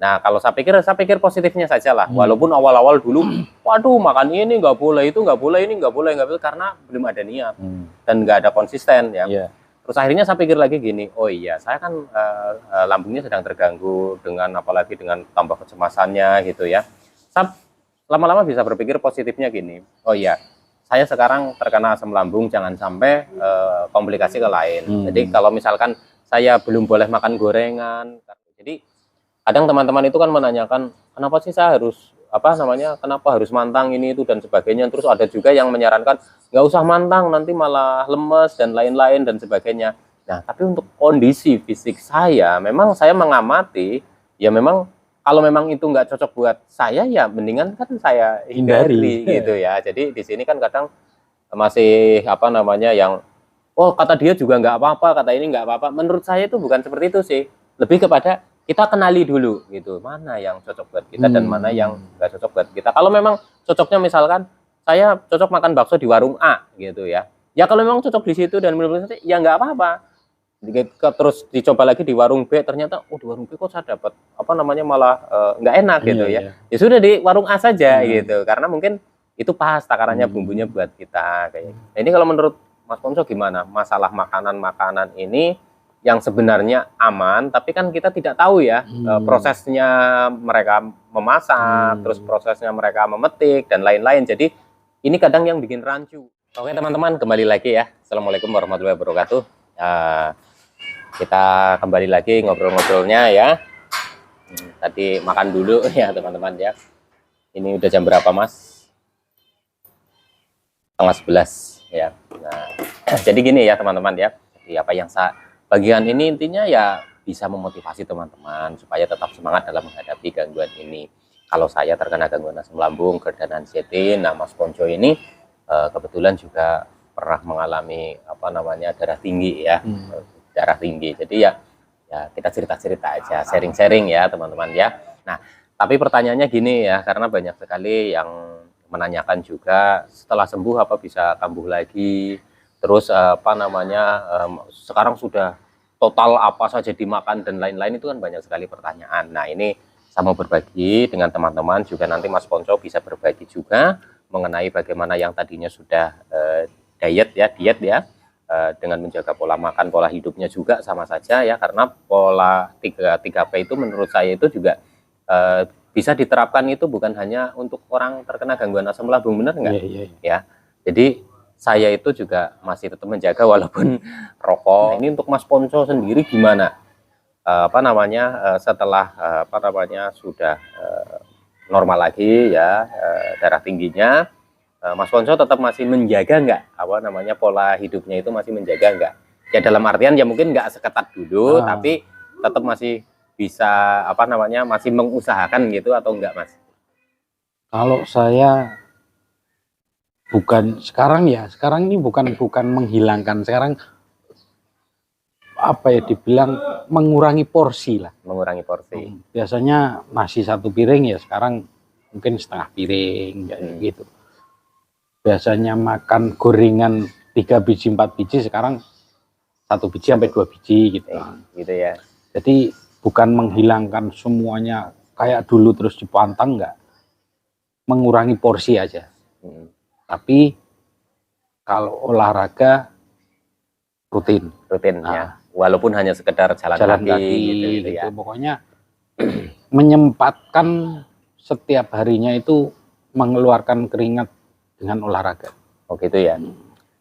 Nah, kalau saya pikir positifnya saja lah. Walaupun awal-awal dulu, waduh makan ini nggak boleh, itu nggak boleh, ini nggak boleh, karena belum ada niat dan nggak ada konsisten ya. Terus akhirnya saya pikir lagi gini, oh iya, saya kan lambungnya sedang terganggu dengan apalagi dengan tambah kecemasannya gitu ya. Saya lama-lama bisa berpikir positifnya gini, oh iya, saya sekarang terkena asam lambung, jangan sampai komplikasi ke lain. Jadi kalau misalkan saya belum boleh makan gorengan, jadi kadang teman-teman itu kan menanyakan kenapa sih saya harus kenapa harus mantang ini itu dan sebagainya. Terus ada juga yang menyarankan nggak usah mantang, nanti malah lemes dan lain-lain dan sebagainya. Nah, tapi untuk kondisi fisik saya, memang saya mengamati, ya memang kalau memang itu nggak cocok buat saya, ya mendingan kan saya hindari gitu ya. Jadi di sini kan kadang masih yang oh kata dia juga nggak apa-apa, kata ini nggak apa-apa. Menurut saya itu bukan seperti itu sih. Lebih kepada kita kenali dulu gitu, mana yang cocok buat kita dan mana yang nggak cocok buat kita. Kalau memang cocoknya misalkan saya cocok makan bakso di warung A gitu ya. Ya kalau memang cocok di situ dan menurut saya ya nggak apa-apa. Terus dicoba lagi di warung B, ternyata di warung B kok saya dapat malah nggak enak gitu ya. Ya sudah di warung A saja gitu. Karena mungkin itu pas takarannya bumbunya buat kita kayak. Nah, ini kalau menurut Mas Ponco gimana? Masalah makanan-makanan ini yang sebenarnya aman, tapi kan kita tidak tahu ya prosesnya mereka memasak, terus prosesnya mereka memetik dan lain-lain. Jadi ini kadang yang bikin rancu. Oke teman-teman, kembali lagi ya. Assalamualaikum warahmatullahi wabarakatuh. Kita kembali lagi ngobrol-ngobrolnya ya. Tadi makan dulu ya teman-teman ya. Ini udah jam berapa Mas? Setengah 11 ya. Nah, jadi gini ya teman-teman ya. Jadi apa yang saya bagian ini intinya ya bisa memotivasi teman-teman supaya tetap semangat dalam menghadapi gangguan ini. Kalau saya terkena gangguan asam lambung, GERD dan anxiety, nah Mas Ponco ini kebetulan juga pernah mengalami darah tinggi ya, darah tinggi. Jadi ya kita cerita-cerita aja, sharing-sharing ya teman-teman ya. Nah, tapi pertanyaannya gini ya, karena banyak sekali yang menanyakan juga setelah sembuh apa bisa kambuh lagi. Terus sekarang sudah total apa saja dimakan dan lain-lain, itu kan banyak sekali pertanyaan. Nah, ini saya mau berbagi dengan teman-teman juga, nanti Mas Ponco bisa berbagi juga mengenai bagaimana yang tadinya sudah diet ya, dengan menjaga pola makan, pola hidupnya juga sama saja ya, karena pola 3P itu menurut saya itu juga bisa diterapkan, itu bukan hanya untuk orang terkena gangguan asam lambung, benar nggak? Ya, jadi saya itu juga masih tetap menjaga walaupun rokok. Nah, ini untuk Mas Ponco sendiri gimana? Setelah sudah normal lagi ya darah tingginya, Mas Ponco tetap masih menjaga nggak pola hidupnya itu, masih menjaga nggak? Ya dalam artian ya mungkin nggak seketat dulu, tapi tetap masih bisa masih mengusahakan gitu atau enggak Mas? Kalau saya sekarang ini bukan menghilangkan, sekarang dibilang mengurangi porsi lah. Mengurangi porsi. Biasanya nasi 1 piring ya sekarang mungkin setengah piring gitu. Biasanya makan gorengan 3 biji 4 biji, sekarang 1 biji sampai 2 biji gitu. Gitu ya. Jadi bukan menghilangkan semuanya kayak dulu terus dipantang, enggak. Mengurangi porsi aja. Tapi kalau olahraga rutin ya, walaupun hanya sekedar jalan kaki gitu ya. Pokoknya menyempatkan setiap harinya itu mengeluarkan keringat dengan olahraga. Oh gitu ya.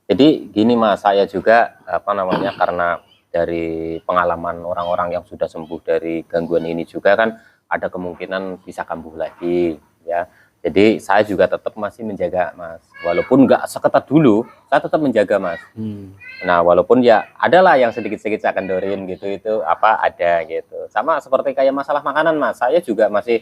Jadi gini Mas, saya juga karena dari pengalaman orang-orang yang sudah sembuh dari gangguan ini juga kan ada kemungkinan bisa kambuh lagi ya. Jadi saya juga tetap masih menjaga Mas, walaupun nggak seketat dulu, saya tetap menjaga Mas. Nah walaupun ya adalah yang sedikit-sedikit saya kendorin gitu, itu ada gitu. Sama seperti kayak masalah makanan Mas, saya juga masih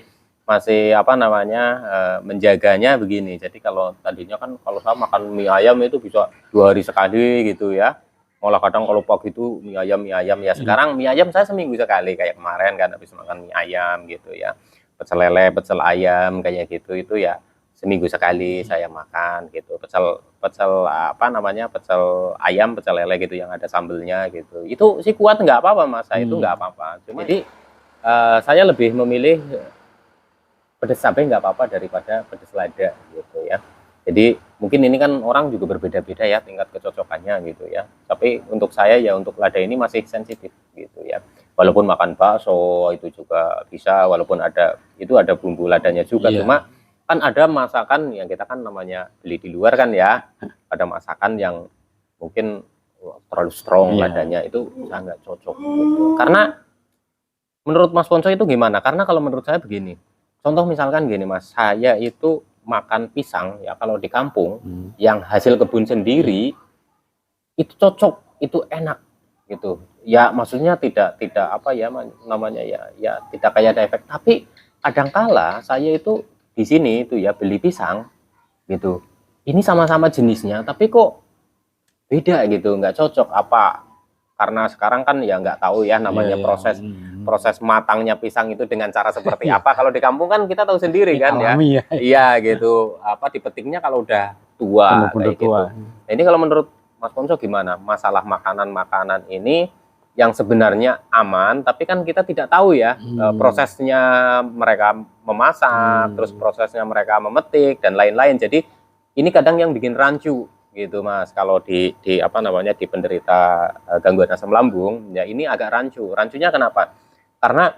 menjaganya begini. Jadi kalau tadinya kan kalau saya makan mie ayam itu bisa 2 hari sekali gitu ya. Malah kadang kalau pagi itu mie ayam ya. Sekarang mie ayam saya seminggu sekali, kayak kemarin kan habis makan mie ayam gitu ya. Pecel lele, pecel ayam kayak gitu, itu ya seminggu sekali saya makan gitu. Pecel ayam, pecel lele gitu yang ada sambelnya gitu. Itu sih kuat, nggak apa-apa Mas, saya itu nggak apa-apa. Jadi Saya lebih memilih pedas cabai nggak apa-apa daripada pedas lada gitu ya. Jadi mungkin ini kan orang juga berbeda-beda ya tingkat kecocokannya gitu ya. Tapi untuk saya ya untuk lada ini masih sensitif gitu ya. Walaupun makan bakso itu juga bisa, walaupun ada bumbu ladanya juga. Cuma kan ada masakan yang kita kan namanya beli di luar kan ya. Ada masakan yang mungkin terlalu strong ladanya, itu nggak cocok gitu. Karena menurut Mas Ponco itu gimana? Karena kalau menurut saya begini. Contoh misalkan gini Mas, saya itu makan pisang ya kalau di kampung yang hasil kebun sendiri itu cocok, itu enak gitu. Ya maksudnya tidak apa ya namanya ya tidak kayak ada efek. Tapi kadangkala saya itu di sini itu ya beli pisang gitu. Ini sama-sama jenisnya tapi kok beda gitu, nggak cocok. Apa karena sekarang kan ya nggak tahu ya namanya proses matangnya pisang itu dengan cara seperti apa. Kalau di kampung kan kita tahu sendiri kan ya. Iya gitu. Apa dipetiknya kalau udah tua kayak gitu. Nah, ini kalau menurut Mas Ponco gimana? Masalah makanan-makanan ini yang sebenarnya aman, tapi kan kita tidak tahu ya prosesnya mereka memasak, terus prosesnya mereka memetik dan lain-lain. Jadi ini kadang yang bikin rancu gitu Mas, kalau di apa namanya di penderita gangguan asam lambung ya ini agak rancu. Rancunya kenapa? Karena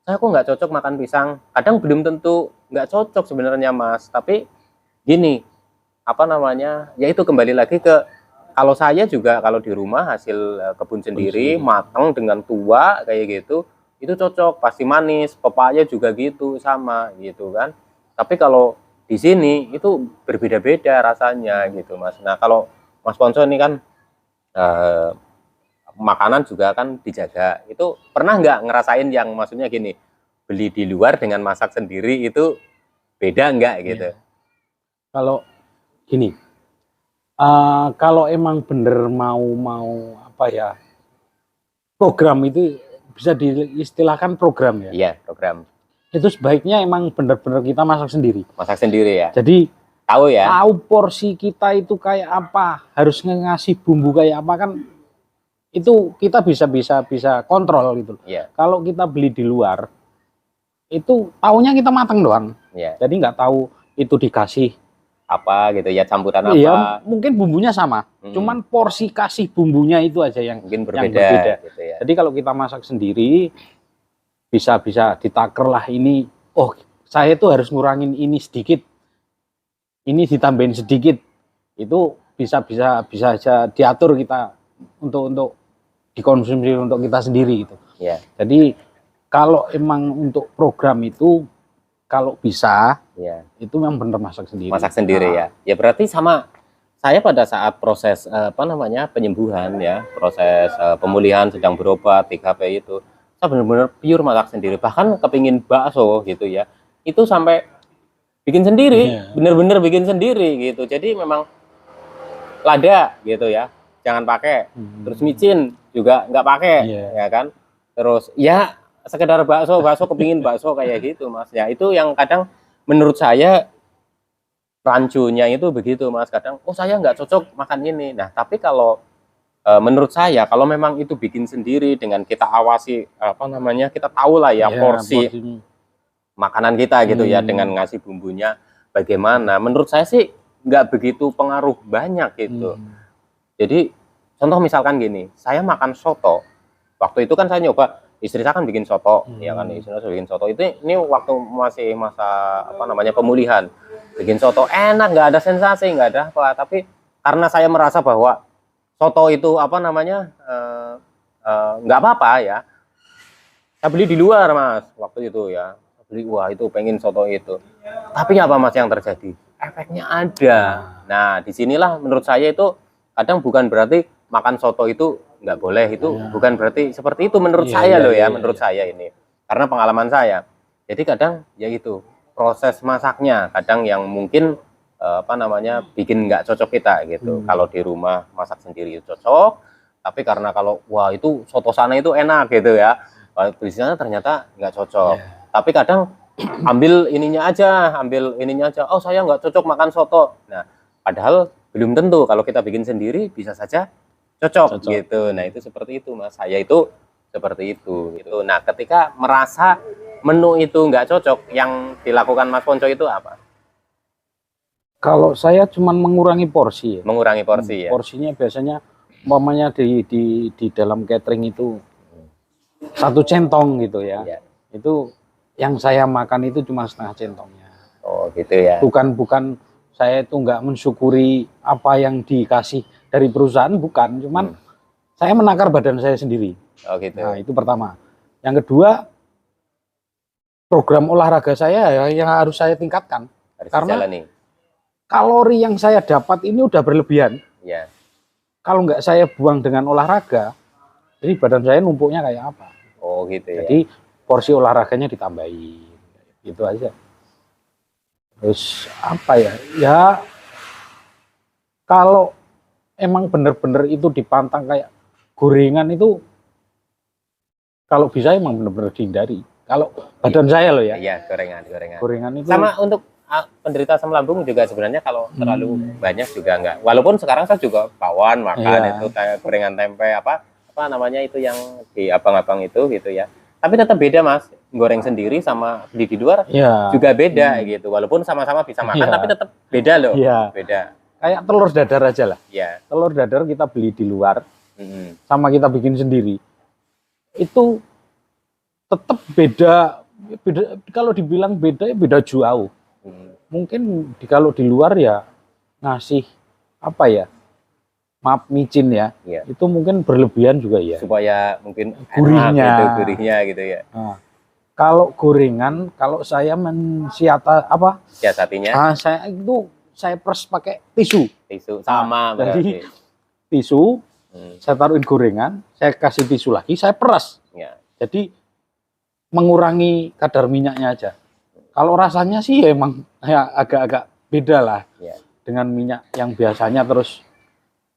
saya kok nggak cocok makan pisang, kadang belum tentu nggak cocok sebenarnya Mas, tapi gini apa namanya ya itu kembali lagi ke kalau saya juga kalau di rumah hasil kebun sendiri matang dengan tua kayak gitu itu cocok, pasti manis. Pepaya juga gitu sama gitu kan. Tapi kalau di sini itu berbeda-beda rasanya gitu Mas. Nah kalau Mas Ponco ini kan makanan juga kan dijaga, itu pernah nggak ngerasain yang maksudnya gini, beli di luar dengan masak sendiri itu beda nggak gitu? Kalau gini, kalau emang bener mau apa ya program itu bisa diistilahkan program ya? Iya program. Itu sebaiknya emang bener-bener kita masak sendiri. Masak sendiri ya. Jadi tahu ya. Tahu porsi kita itu kayak apa, harus ngasih bumbu kayak apa kan? Itu kita bisa kontrol gitu. Kalau kita beli di luar, itu taunya kita matang doang. Jadi nggak tahu itu dikasih apa gitu ya, campuran apa. Iya, mungkin bumbunya sama, cuman porsi kasih bumbunya itu aja yang mungkin berbeda. Gitu ya. Jadi kalau kita masak sendiri bisa ditaker lah ini, oh saya itu harus ngurangin ini sedikit, ini ditambahin sedikit, itu bisa aja diatur kita untuk dikonsumsi untuk kita sendiri gitu. Jadi kalau emang untuk program itu kalau bisa itu memang bener masak sendiri. Masak sendiri ya. Ya berarti sama saya pada saat proses apa namanya penyembuhan ya, proses pemulihan sedang berobat 3P itu saya benar-benar pure masak sendiri, bahkan kepingin bakso gitu ya itu sampai bikin sendiri, bener-bener bikin sendiri gitu. Jadi memang lada gitu ya jangan pakai, terus micin juga nggak pakai ya kan, terus ya sekedar bakso kepingin bakso kayak gitu Mas ya. Itu yang kadang menurut saya rancunya itu begitu Mas, kadang oh saya nggak cocok makan ini. Nah tapi kalau menurut saya kalau memang itu bikin sendiri dengan kita awasi apa namanya, kita tahu lah ya porsi makanan kita gitu ya, dengan ngasih bumbunya bagaimana, menurut saya sih nggak begitu pengaruh banyak gitu. Jadi contoh misalkan gini, saya makan soto waktu itu kan saya nyoba, istri saya kan bikin soto ya kan, istri saya bikin soto itu ini waktu masih masa apa namanya pemulihan, bikin soto enak, nggak ada sensasi, nggak ada apa, tapi karena saya merasa bahwa soto itu apa namanya nggak apa-apa ya, saya beli di luar Mas waktu itu ya, beli wah itu pengen soto itu, tapi apa Mas yang terjadi, efeknya ada. Nah disinilah menurut saya itu kadang bukan berarti makan soto itu nggak boleh, itu bukan berarti seperti itu menurut saya loh ya, menurut saya ini karena pengalaman saya. Jadi kadang ya itu proses masaknya kadang yang mungkin apa namanya bikin nggak cocok kita gitu. Kalau di rumah masak sendiri itu cocok, tapi karena kalau wah itu soto sana itu enak gitu ya, di sana ternyata nggak cocok. Tapi kadang ambil ininya aja, oh saya nggak cocok makan soto. Nah padahal belum tentu, kalau kita bikin sendiri bisa saja cocok gitu. Nah itu seperti itu Mas, saya itu seperti itu gitu. Nah, ketika merasa menu itu nggak cocok, yang dilakukan Mas Ponco itu apa? Kalau saya cuman mengurangi porsi ya. Mengurangi porsi ya. Porsinya biasanya umpamanya di dalam catering itu 1 centong gitu ya. Itu yang saya makan itu cuma setengah centongnya. Oh gitu ya. Bukan saya itu nggak mensyukuri apa yang dikasih dari perusahaan, bukan. Cuman saya menakar badan saya sendiri. Oh gitu. Nah itu pertama. Yang kedua, program olahraga saya yang harus saya tingkatkan. Harus karena dijalani. Kalori yang saya dapat ini udah berlebihan. Ya. Kalau nggak saya buang dengan olahraga, jadi badan saya numpuknya kayak apa? Oh gitu ya. Jadi porsi olahraganya ditambahin, gitu aja. Terus apa ya? Ya kalau emang bener-bener itu dipantang kayak gorengan itu, kalau bisa emang bener-bener dihindari. Kalau badan saya loh ya. Iya, gorengan. Gorengan itu. Sama untuk penderita asam lambung juga sebenarnya kalau terlalu banyak juga enggak. Walaupun sekarang saya juga bawaan makan itu kayak gorengan tempe apa namanya itu yang di abang-abang itu gitu ya. Tapi tetap beda Mas, goreng sendiri sama beli di luar juga beda gitu. Walaupun sama-sama bisa makan tapi tetap beda loh. Beda. Kayak telur dadar aja lah. Iya. Telur dadar kita beli di luar sama kita bikin sendiri. Itu tetap beda. Kalau dibilang beda ya beda jauh. Mungkin kalau di luar ya ngasih apa ya, maaf micin ya, itu mungkin berlebihan juga ya. Supaya mungkin gurihnya gitu ya. Nah, kalau gorengan, kalau saya siasatinya, saya peres pakai tisu. Sama berarti. Jadi tisu, saya taruhin gorengan, saya kasih tisu lagi, saya peres. Ya. Jadi mengurangi kadar minyaknya aja. Kalau rasanya sih ya emang ya agak-agak beda lah dengan minyak yang biasanya terus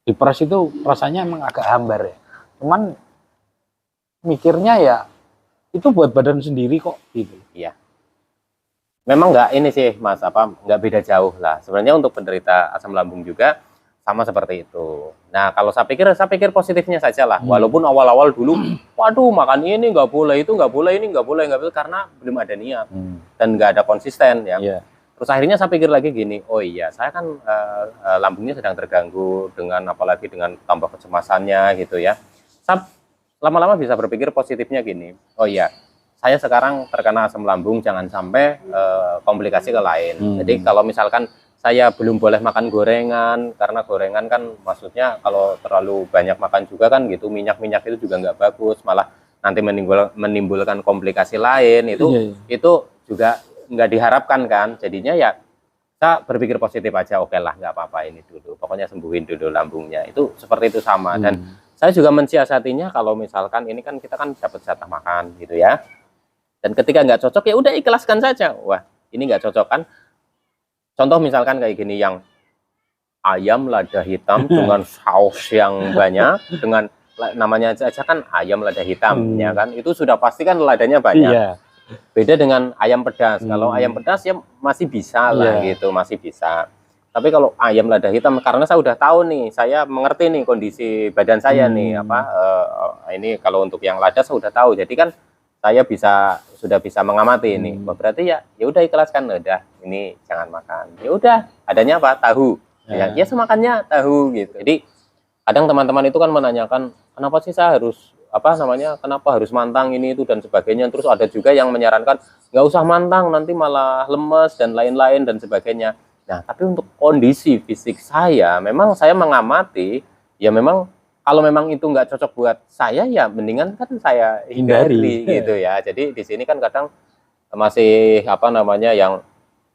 diperes itu rasanya emang agak hambar ya. Cuman mikirnya ya itu buat badan sendiri kok gitu. Iya. Memang nggak ini sih Mas, nggak beda jauh lah. Sebenarnya untuk penderita asam lambung juga sama seperti itu. Nah kalau saya pikir positifnya saja lah. Walaupun awal-awal dulu, waduh makan ini nggak boleh, itu nggak boleh, ini nggak boleh, karena belum ada niat dan nggak ada konsisten ya. Terus akhirnya saya pikir lagi gini, oh iya saya kan lambungnya sedang terganggu dengan apalagi dengan tambah kecemasannya gitu ya. Saya lama-lama bisa berpikir positifnya gini, oh iya saya sekarang terkena asam lambung, jangan sampai komplikasi ke lain. Jadi kalau misalkan saya belum boleh makan gorengan, karena gorengan kan maksudnya kalau terlalu banyak makan juga kan gitu, minyak itu juga nggak bagus, malah nanti menimbulkan komplikasi lain, itu juga nggak diharapkan kan. Jadinya ya kita berpikir positif aja, oke lah nggak apa-apa ini dulu, pokoknya sembuhin dulu lambungnya, itu seperti itu sama. Dan saya juga mensiasatinya kalau misalkan ini kan kita kan dapat jatah makan gitu ya, dan ketika nggak cocok ya udah ikhlaskan saja. Wah ini nggak cocok kan. Contoh misalkan kayak gini, yang ayam lada hitam dengan saus yang banyak, dengan namanya aja kan ayam lada hitam ya kan, itu sudah pasti kan ladanya banyak. Beda dengan ayam pedas. Kalau ayam pedas ya masih bisa lah gitu, masih bisa. Tapi kalau ayam lada hitam, karena saya udah tahu nih, saya mengerti nih kondisi badan saya nih ini kalau untuk yang lada saya udah tahu. Jadi kan saya sudah bisa mengamati ini. Berarti ya udah ikhlaskan, udah ini jangan makan. Ya udah, adanya apa? Tahu. Ya semakannya tahu gitu. Jadi kadang teman-teman itu kan menanyakan, kenapa sih saya harus kenapa harus mantang ini itu dan sebagainya. Terus ada juga yang menyarankan nggak usah mantang, nanti malah lemes dan lain-lain dan sebagainya. Nah, tapi untuk kondisi fisik saya, memang saya mengamati, ya memang kalau memang itu nggak cocok buat saya, ya mendingan kan saya hindari gitu ya. Jadi di sini kan kadang masih yang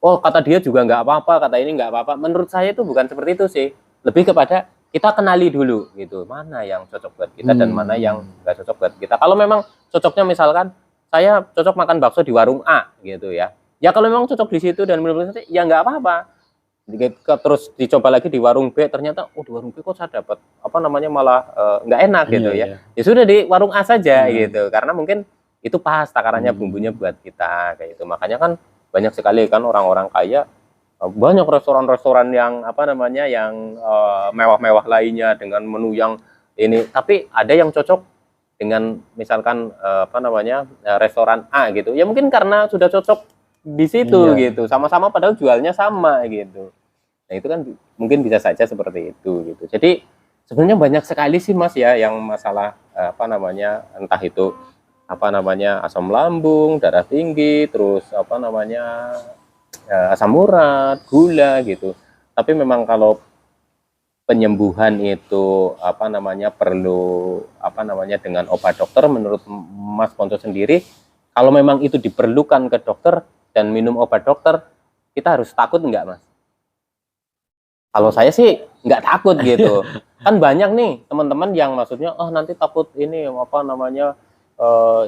oh kata dia juga nggak apa-apa, kata ini nggak apa-apa. Menurut saya itu bukan seperti itu sih. Lebih kepada kita kenali dulu gitu, mana yang cocok buat kita dan mana yang nggak cocok buat kita. Kalau memang cocoknya misalkan saya cocok makan bakso di warung A gitu ya. Ya kalau memang cocok di situ dan menurut saya ya nggak apa-apa. Terus dicoba lagi di warung B, ternyata di warung B kok saya dapat malah nggak enak gitu ya. Ya sudah di warung A saja gitu, karena mungkin itu pas takarannya bumbunya buat kita kayak itu. Makanya kan banyak sekali kan orang-orang kaya, banyak restoran-restoran yang yang mewah-mewah lainnya dengan menu yang ini, tapi ada yang cocok dengan misalkan restoran A gitu. Ya mungkin karena sudah cocok di situ gitu. Sama-sama padahal jualnya sama gitu. Nah, itu kan mungkin bisa saja seperti itu gitu. Jadi sebenarnya banyak sekali sih Mas ya yang masalah entah itu asam lambung, darah tinggi, terus asam urat, gula gitu. Tapi memang kalau penyembuhan itu perlu dengan obat dokter, menurut Mas Ponco sendiri, kalau memang itu diperlukan ke dokter dan minum obat dokter, kita harus takut enggak Mas? Kalau saya sih nggak takut gitu. Kan banyak nih teman-teman yang maksudnya nanti takut ini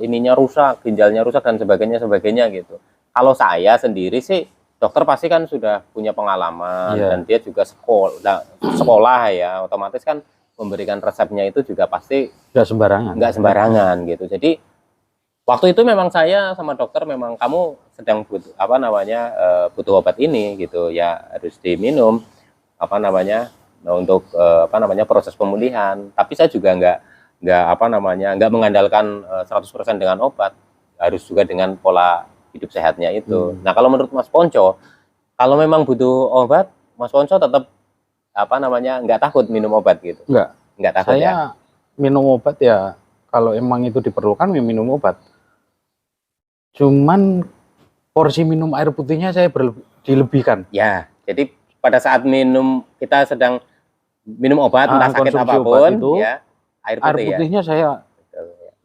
ininya rusak, ginjalnya rusak dan sebagainya gitu. Kalau saya sendiri sih, dokter pasti kan sudah punya pengalaman dan dia juga sekolah ya, otomatis kan memberikan resepnya itu juga pasti nggak sembarangan gitu. Jadi waktu itu memang saya sama dokter memang kamu sedang butuh butuh obat ini gitu ya, harus diminum untuk proses pemulihan. Tapi saya juga nggak mengandalkan 100% dengan obat, harus juga dengan pola hidup sehatnya itu. Nah, kalau menurut Mas Ponco, kalau memang butuh obat, Mas Ponco tetap nggak takut minum obat gitu? Nggak takut. Saya minum obat ya kalau emang itu diperlukan ya minum obat. Cuman porsi minum air putihnya saya dilebihkan. Ya, jadi pada saat kita sedang minum obat, entah sakit apapun itu, ya air putihnya saya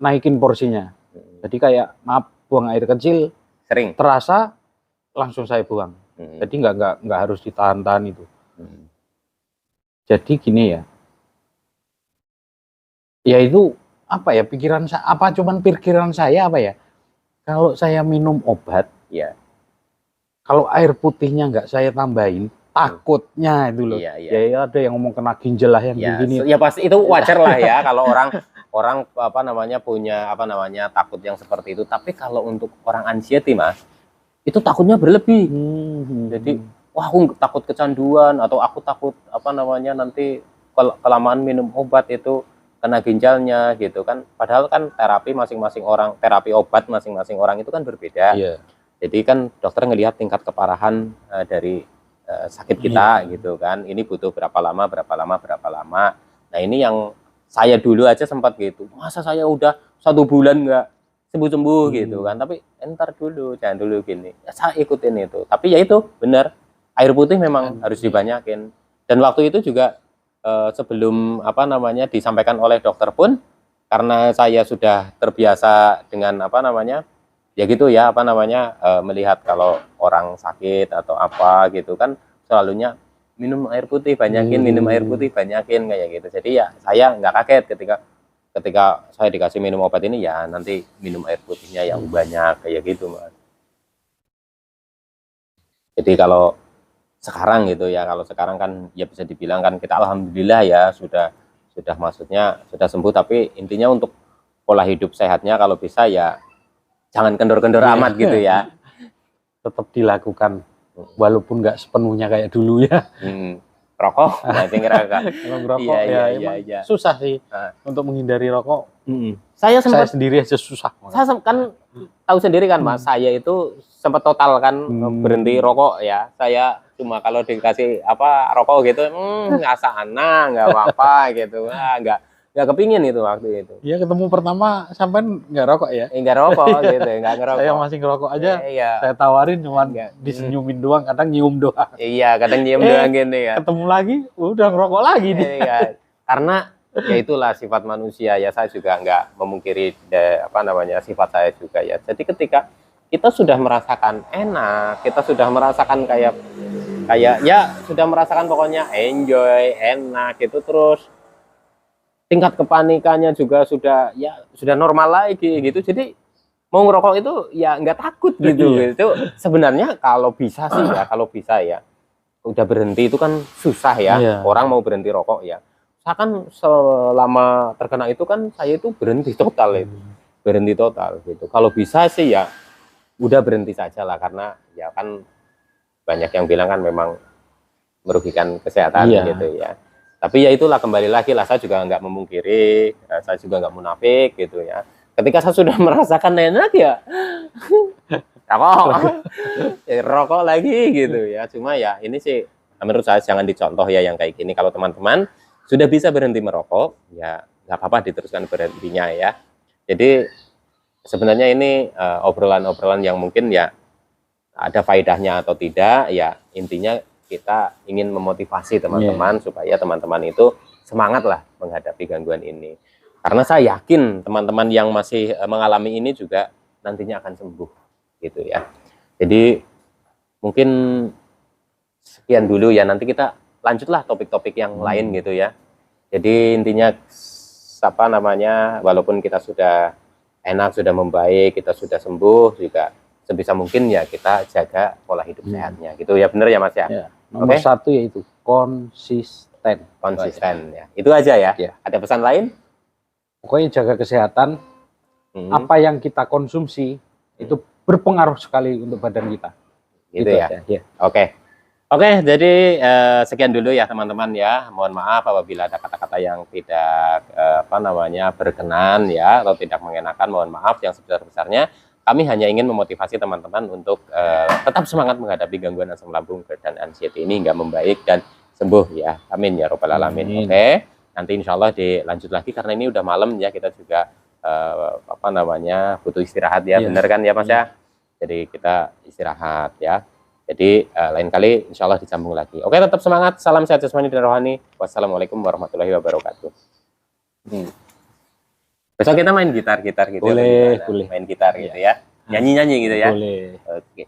naikin porsinya. Jadi kayak buang air kecil sering terasa langsung saya buang. Jadi nggak harus ditahan-tahan itu. Jadi gini ya. Ya itu cuman pikiran saya kalau saya minum obat ya, kalau air putihnya nggak saya tambahin, takutnya itu loh. Ya ada yang ngomong kena ginjal lah yang begini. Ya pasti itu wajar lah ya kalau orang punya takut yang seperti itu. Tapi kalau untuk orang anxiety Mas, itu takutnya berlebih. Jadi aku takut kecanduan atau aku takut nanti kelamaan minum obat itu kena ginjalnya gitu kan. Padahal kan terapi obat masing-masing orang itu kan berbeda. Jadi kan dokter ngelihat tingkat keparahan dari sakit kita gitu kan. Ini butuh berapa lama. Nah, ini yang saya dulu aja sempat gitu. Masa saya udah 1 bulan nggak sembuh-sembuh gitu kan. Tapi entar dulu, jangan dulu gini. Ya, saya ikutin itu. Tapi ya itu benar, air putih memang harus dibanyakin. Dan waktu itu juga sebelum disampaikan oleh dokter pun, karena saya sudah terbiasa dengan melihat kalau orang sakit atau apa gitu kan, selalunya minum air putih banyakin, kayak gitu. Jadi ya saya nggak kaget ketika saya dikasih minum obat ini, ya nanti minum air putihnya yang banyak kayak gitu Mas. Jadi kalau sekarang gitu ya, kalau sekarang kan ya bisa dibilang kan kita alhamdulillah ya sudah maksudnya sudah sembuh, tapi intinya untuk pola hidup sehatnya kalau bisa ya jangan kendor-kendor amat gitu ya. Tetap dilakukan walaupun nggak sepenuhnya kayak dulu ya. Rokok, kalau ngerokok ya susah sih untuk menghindari rokok. Saya sendiri aja susah. Saya kan tahu sendiri kan Mas, saya itu sempat total kan berhenti rokok ya. Saya cuma kalau dikasih rokok gitu, nggak nggak apa-apa gitu, nggak kepingin itu waktu itu. Iya, ketemu pertama sampai nggak rokok ya? Nggak rokok gitu, nggak ngerokok. Saya masih ngerokok aja, saya tawarin cuman disenyumin doang, kadang nyium doang. Iya, kadang nyium doang gini ya. Ketemu lagi, udah ngerokok lagi nih. Iya, karena ya itulah sifat manusia ya. Saya juga nggak memungkiri sifat saya juga ya. Jadi ketika kita sudah merasakan enak, kita sudah merasakan kayak ya sudah merasakan pokoknya enjoy, enak gitu, terus tingkat kepanikannya juga sudah normal lagi gitu. Jadi mau ngerokok itu ya nggak takut gitu. Itu sebenarnya kalau bisa ya udah berhenti itu kan susah ya. Orang mau berhenti rokok ya. Saya kan selama terkena itu kan saya itu berhenti total gitu. Kalau bisa sih ya udah berhenti saja lah, karena ya kan banyak yang bilang kan memang merugikan kesehatan gitu ya. Tapi ya itulah, kembali lagi lah, saya juga nggak memungkiri, saya juga nggak munafik gitu ya. Ketika saya sudah merasakan enak ya, rokok lagi gitu ya. Cuma ya ini sih menurut saya jangan dicontoh ya yang kayak gini. Kalau teman-teman sudah bisa berhenti merokok, ya nggak apa-apa diteruskan berhentinya ya. Jadi sebenarnya ini obrolan-obrolan yang mungkin ya ada faedahnya atau tidak, ya intinya kita ingin memotivasi teman-teman supaya teman-teman itu semangat lah menghadapi gangguan ini. Karena saya yakin teman-teman yang masih mengalami ini juga nantinya akan sembuh gitu ya. Jadi mungkin sekian dulu ya, nanti kita lanjutlah topik-topik yang lain gitu ya. Jadi intinya apa namanya, walaupun kita sudah enak, sudah membaik, kita sudah sembuh, juga sebisa mungkin ya kita jaga pola hidup sehatnya gitu ya, bener ya Mas ya. Nomor satu yaitu konsisten. Konsisten ya. Itu aja ya. Ada pesan lain? Pokoknya jaga kesehatan. Apa yang kita konsumsi itu berpengaruh sekali untuk badan kita. Gitu ya. Oke, jadi sekian dulu ya teman-teman ya. Mohon maaf apabila ada kata-kata yang tidak berkenan ya, atau tidak mengenakan. Mohon maaf yang sebesar-besarnya. Kami hanya ingin memotivasi teman-teman untuk tetap semangat menghadapi gangguan asam lambung dan anxiety ini hingga membaik dan sembuh ya. Amin ya robbal alamin. Oke. Nanti insya Allah dilanjut lagi karena ini udah malam ya, kita juga butuh istirahat ya. Bener kan ya Mas ya? Jadi kita istirahat ya. Jadi lain kali insya Allah disambung lagi. Oke, tetap semangat. Salam sehat jasmani dan rohani. Wassalamualaikum warahmatullahi wabarakatuh. Besok kita main gitar gitu. Boleh. Main gitar gitu ya. Nyanyi-nyanyi gitu ya. Boleh. Oke.